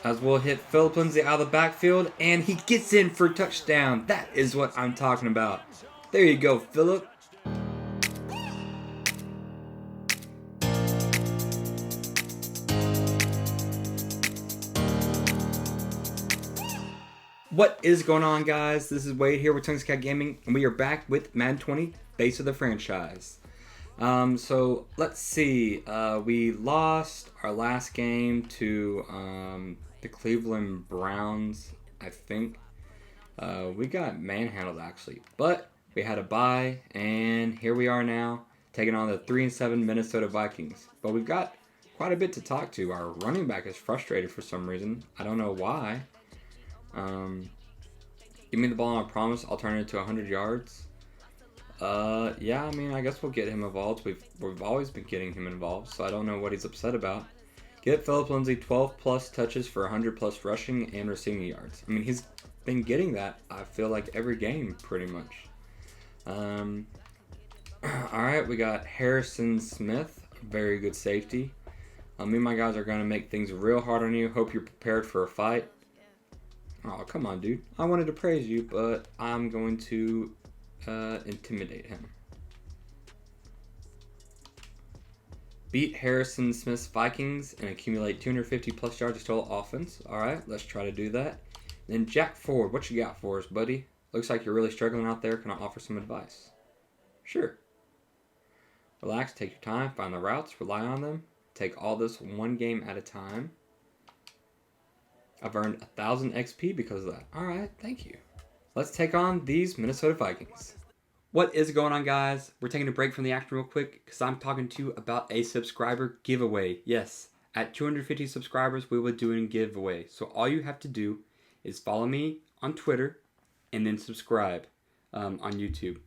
As we'll hit Phillip Lindsay out of the backfield, and he gets in for a touchdown. That is what I'm talking about. There you go, Phillip. What is going on, guys? This is Wade here with Tongues Cat Gaming, and we are back with Madden 20, Face of the Franchise. So let's see. We lost our last game to the Cleveland Browns, I think. We got manhandled actually, but we had a bye, and here we are now taking on the 3-7 Minnesota Vikings. But we've got quite a bit to talk to. Our running back is frustrated for some reason. I don't know why. Give me the ball and I promise I'll turn it into 100 yards. Yeah, I mean, I guess we'll get him involved. We've always been getting him involved, so I don't know what he's upset about. Get Phillip Lindsay 12 plus touches for 100 plus rushing and receiving yards. I mean, he's been getting that, I feel like, every game pretty much. Alright, we got Harrison Smith, very good safety. Me and my guys are going to make things real hard on you. Hope you're prepared for a fight. Oh, come on, dude. I wanted to praise you, but I'm going to intimidate him. Beat Harrison Smith's Vikings and accumulate 250 plus yards of total offense. Alright, let's try to do that. Then Jack Ford, what you got for us, buddy? Looks like you're really struggling out there. Can I offer some advice? Sure. Relax, take your time, find the routes, rely on them. Take all this one game at a time. I've earned 1,000 XP because of that. Alright, thank you. Let's take on these Minnesota Vikings. What is going on, guys? We're taking a break from the action real quick because I'm talking to you about a subscriber giveaway. Yes, at 250 subscribers, we will do a giveaway. So all you have to do is follow me on Twitter and then subscribe on YouTube.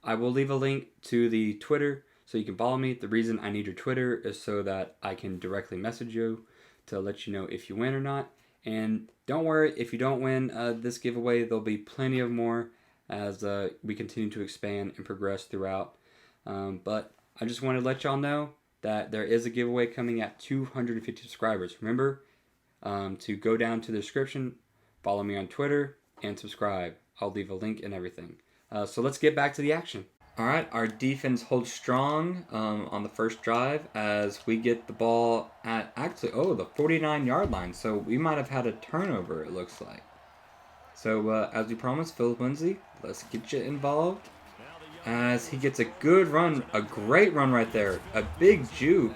I will leave a link to the Twitter so you can follow me. The reason I need your Twitter is so that I can directly message you to let you know if you win or not. And don't worry, if you don't win this giveaway, there'll be plenty of more as we continue to expand and progress throughout. But I just wanted to let y'all know that there is a giveaway coming at 250 subscribers. Remember to go down to the description, follow me on Twitter, and subscribe. I'll leave a link and everything. So let's get back to the action. Alright, our defense holds strong on the first drive as we get the ball at actually, the 49-yard line. So we might have had a turnover, it looks like. So as we promised, Phillip Lindsay, let's get you involved. As he gets a good run, a great run right there. A big juke.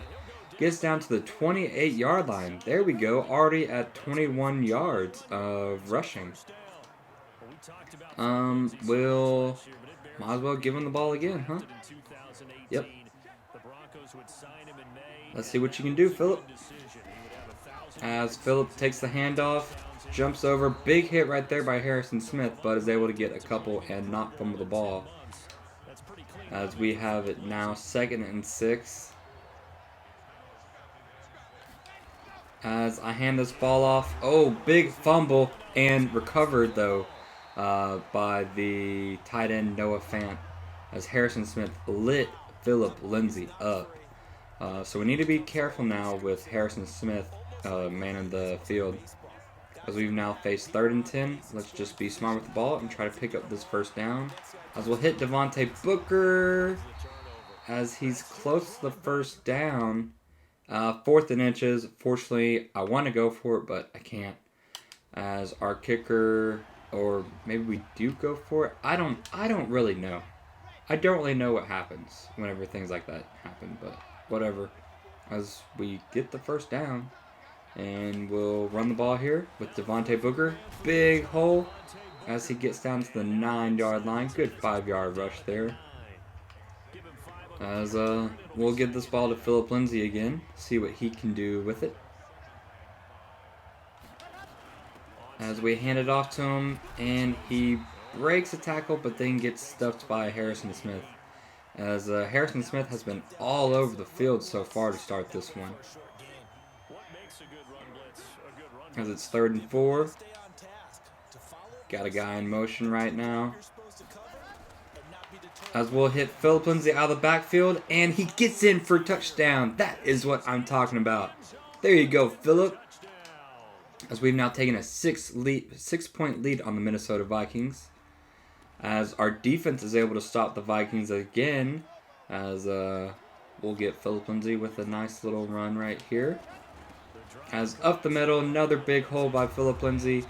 Gets down to the 28-yard line. There we go, already at 21 yards of rushing. Might as well give him the ball again, huh? Yep. Let's see what you can do, Phillip. As Phillip takes the handoff, jumps over, big hit right there by Harrison Smith, but is able to get a couple and not fumble the ball. As we have it now 2nd and 6. As I hand this ball off, big fumble and recovered though. By the tight end Noah Fant as Harrison Smith lit Phillip Lindsay up. So we need to be careful now with Harrison Smith manning the field. As we've now faced 3rd and 10, let's just be smart with the ball and try to pick up this first down. As we'll hit Devontae Booker as he's close to the first down. 4th and inches. Fortunately, I want to go for it, but I can't. As our kicker... Or maybe we do go for it. I don't really know. I don't really know what happens whenever things like that happen, but whatever. As we get the first down, and we'll run the ball here with Devontae Booker. Big hole as he gets down to the 9-yard line. Good 5-yard rush there. As we'll give this ball to Phillip Lindsay again. See what he can do with it. As we hand it off to him, and he breaks a tackle, but then gets stuffed by Harrison Smith. As Harrison Smith has been all over the field so far to start this one. As it's 3rd and 4. Got a guy in motion right now. As we'll hit Phillip Lindsay out of the backfield, and he gets in for a touchdown. That is what I'm talking about. There you go, Phillip. as we've now taken a 6-point lead on the Minnesota Vikings. As our defense is able to stop the Vikings again, as we'll get Philip Lindsay with a nice little run right here. As up the middle, another big hole by Philip Lindsay.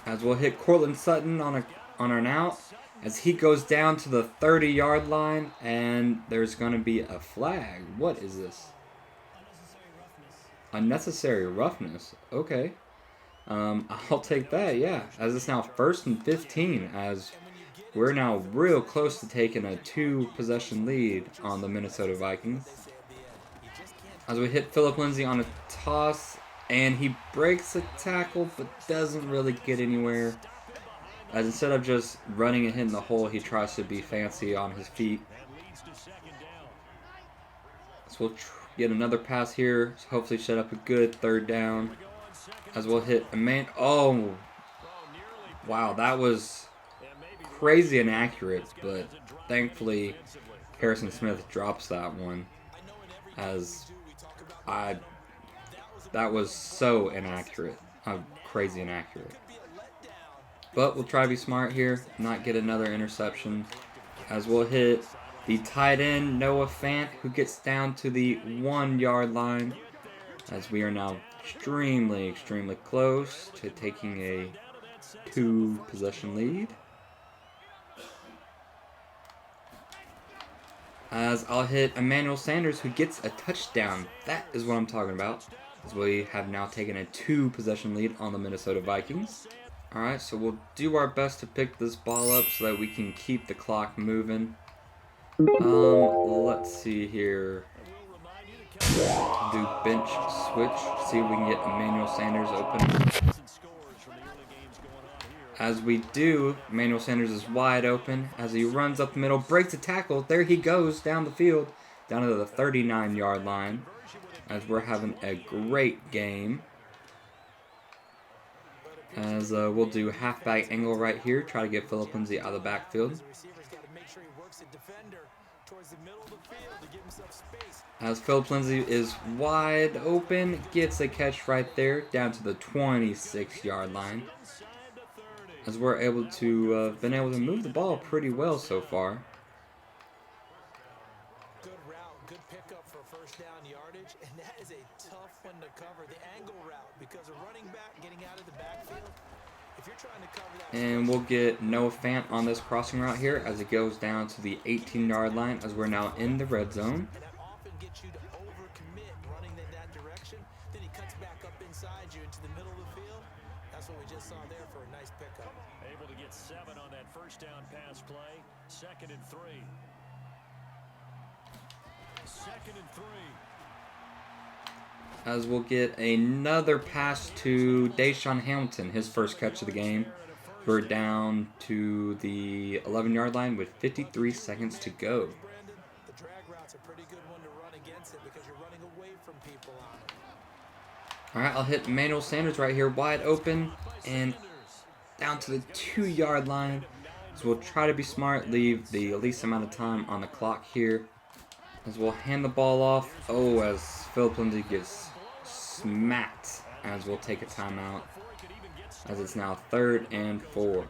As we'll hit Cortland Sutton on an out, as he goes down to the 30-yard line, and there's going to be a flag. What is this? Unnecessary roughness. Okay. I'll take that, yeah. As it's now 1st and 15, as we're now real close to taking a 2-possession lead on the Minnesota Vikings. As we hit Philip Lindsay on a toss, and he breaks a tackle, but doesn't really get anywhere. As instead of just running and hitting the hole, he tries to be fancy on his feet. So we'll get another pass here, so hopefully set up a good 3rd down. As we'll hit a man. Oh, wow, that was crazy inaccurate, but thankfully Harrison Smith drops that one. That was so inaccurate. Crazy inaccurate. But we'll try to be smart here, not get another interception. As we'll hit the tight end, Noah Fant, who gets down to the 1-yard line. As we are now extremely close to taking a 2-possession lead. As I'll hit Emmanuel Sanders, who gets a touchdown. That is what I'm talking about. As we have now taken a 2-possession lead on the Minnesota Vikings. Alright, so we'll do our best to pick this ball up so that we can keep the clock moving. Let's see here. Do bench switch, see if we can get Emmanuel Sanders open. As we do, Emmanuel Sanders is wide open as he runs up the middle, breaks a tackle. There he goes down the field, down to the 39-yard line. As we're having a great game. As we'll do halfback angle right here, try to get Philip Lindsay out of the backfield. As Philip Lindsay is wide open, gets a catch right there, down to the 26-yard line. As we're able to, been able to move the ball pretty well so far. Good route, good pickup for 1st down yardage, and that is a tough one to cover, the angle route, because a running back getting out of the backfield, if you're trying to cover that. And we'll get Noah Fant on this crossing route here as it goes down to the 18-yard line as we're now in the red zone. And that often gets you to overcommit running in that direction, then he cuts back up inside you into the middle of the field. That's what we just saw there for a nice pickup. Able to get 7 on that 1st down pass play. 2nd and 3. 2nd and 3. As we'll get another pass to Deshaun Hamilton, his first catch of the game. We're down to the 11-yard line with 53 seconds to go. The drag route's a pretty good one to run against it because you're running away from people on it. All right, I'll hit Emmanuel Sanders right here, wide open, and down to the 2-yard line. So we'll try to be smart, leave the least amount of time on the clock here. As we'll hand the ball off. Oh, as Philip Lindsay gets smacked, as we'll take a timeout. As it's now 3rd and 4.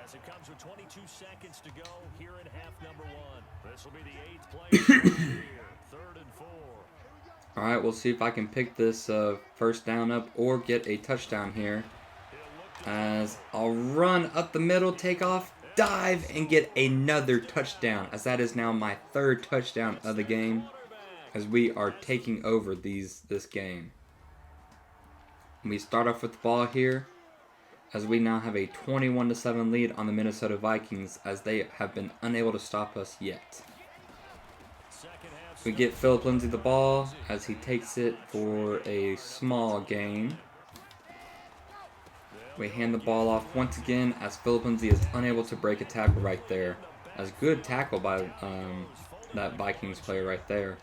As it comes with 22 seconds to go here in half number 1. This will be the 8th play here. 3rd and 4. All right, we'll see if I can pick this 1st down up or get a touchdown here. As I'll run up the middle, take off, dive, and get another touchdown. As that is now my 3rd touchdown of the game. As we are taking over this game. We start off with the ball here. As we now have a 21-7 lead on the Minnesota Vikings, as they have been unable to stop us yet. We get Philip Lindsay the ball as he takes it for a small gain. We hand the ball off once again as Philip Lindsay is unable to break a tackle right there. As good tackle by that Vikings player right there.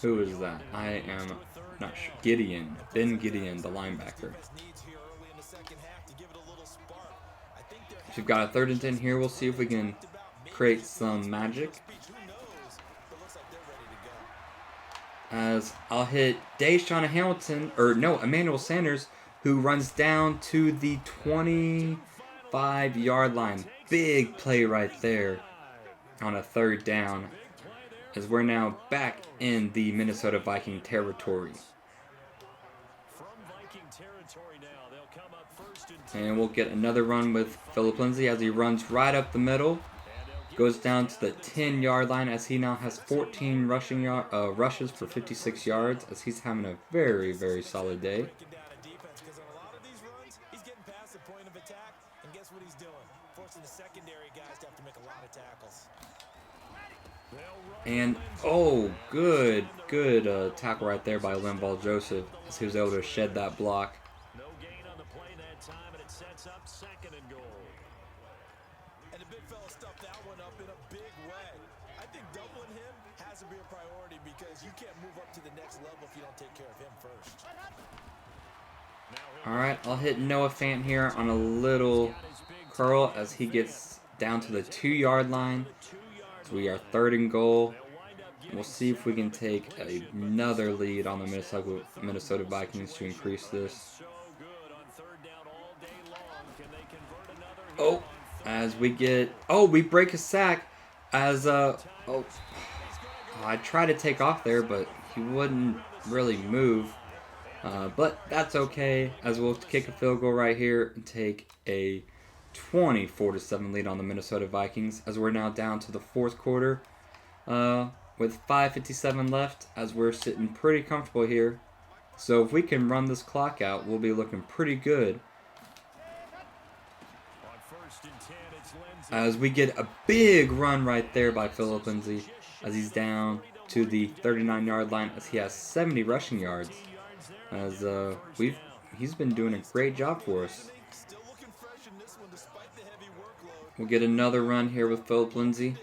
Who is that? I am not sure. Gideon. Ben Gideon, the linebacker. So we've got a 3rd and 10 here. We'll see if we can create some magic. As I'll hit Deshaun Hamilton, or no, Emmanuel Sanders, who runs down to the 25-yard line. Big play right there on a third down, as we're now back in the Minnesota Viking territory. And we'll get another run with Philip Lindsay as he runs right up the middle. Goes down to the 10-yard line as he now has 14 rushes for 56 yards, as he's having a very, very solid day. And oh, good tackle right there by Linval Joseph, as he was able to shed that block. No gain on the play that time, and it sets up 2nd and goal. And the big fella stuffed that one up in a big way. I think doubling him has to be a priority because you can't move up to the next level if you don't take care of him first. Alright, I'll hit Noah Fant here on a little curl as he gets down to the 2-yard line. So we are 3rd and goal. We'll see if we can take another lead on the Minnesota Vikings to increase this. Oh, as we get... Oh, we break a sack as... I tried to take off there, but he wouldn't really move. But that's okay, as we'll kick a field goal right here and take a 24-7 lead on the Minnesota Vikings, as we're now down to the 4th quarter with 5:57 left, as we're sitting pretty comfortable here. So if we can run this clock out, we'll be looking pretty good. As we get a big run right there by Philip Lindsay, as he's down to the 39-yard line, as he has 70 rushing yards. As he's been doing a great job for us. We'll get another run here with Philip Lindsay.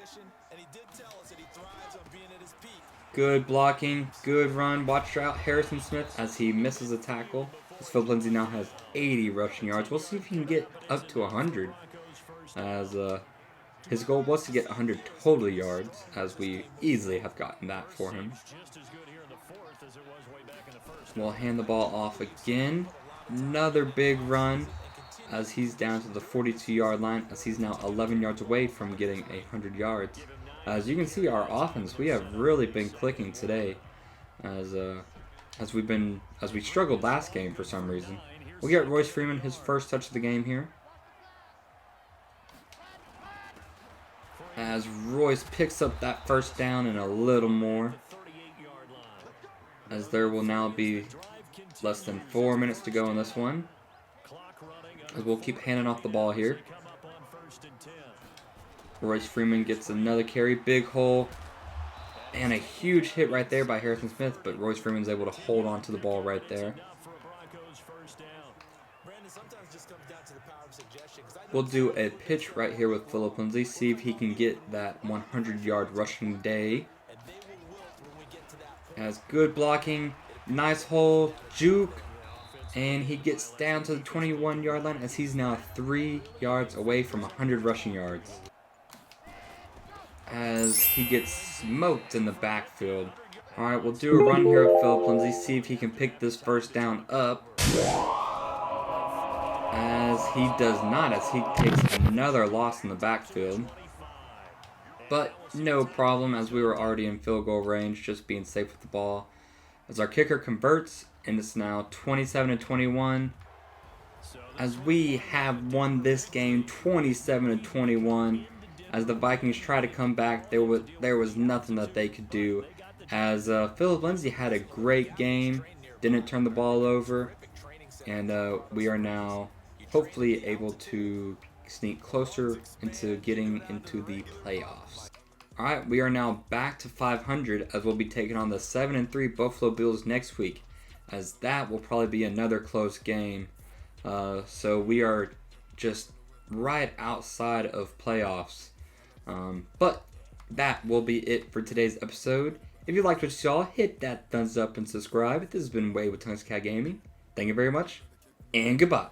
Good blocking, good run. Watch out, Harrison Smith, as he misses a tackle. As Philip Lindsay now has 80 rushing yards. We'll see if he can get up to 100. As his goal was to get 100 total yards, as we easily have gotten that for him. We'll hand the ball off again. Another big run as he's down to the 42-yard line, as he's now 11 yards away from getting 100 yards. As you can see, our offense, we have really been clicking today, as we struggled last game for some reason. We'll get Royce Freeman his first touch of the game here, as Royce picks up that first down and a little more, as there will now be less than 4 minutes to go in this one. As we'll keep handing off the ball here. Royce Freeman gets another carry, big hole, and a huge hit right there by Harrison Smith, but Royce Freeman's able to hold on to the ball right there. We'll do a pitch right here with Philip Lindsay, see if he can get that 100-yard rushing day. As good blocking, nice hole, juke, and he gets down to the 21-yard line, as he's now 3 yards away from 100 rushing yards. As he gets smoked in the backfield. Alright, we'll do a run here with Philip Lindsay, see if he can pick this first down up. As he does not, as he takes another loss in the backfield. But no problem, as we were already in field goal range, just being safe with the ball. As our kicker converts, and it's now 27-21. As we have won this game 27-21. As the Vikings try to come back, there was nothing that they could do. As Philip Lindsay had a great game, didn't turn the ball over, and we are now hopefully able to sneak closer into getting into the playoffs. Alright, we are now back to 500, as we'll be taking on the 7-3 Buffalo Bills next week, as that will probably be another close game. So we are just right outside of playoffs. But that will be it for today's episode. If you liked what you saw, hit that thumbs up and subscribe. This has been Way with Tongues Cat Gaming. Thank you very much, and goodbye.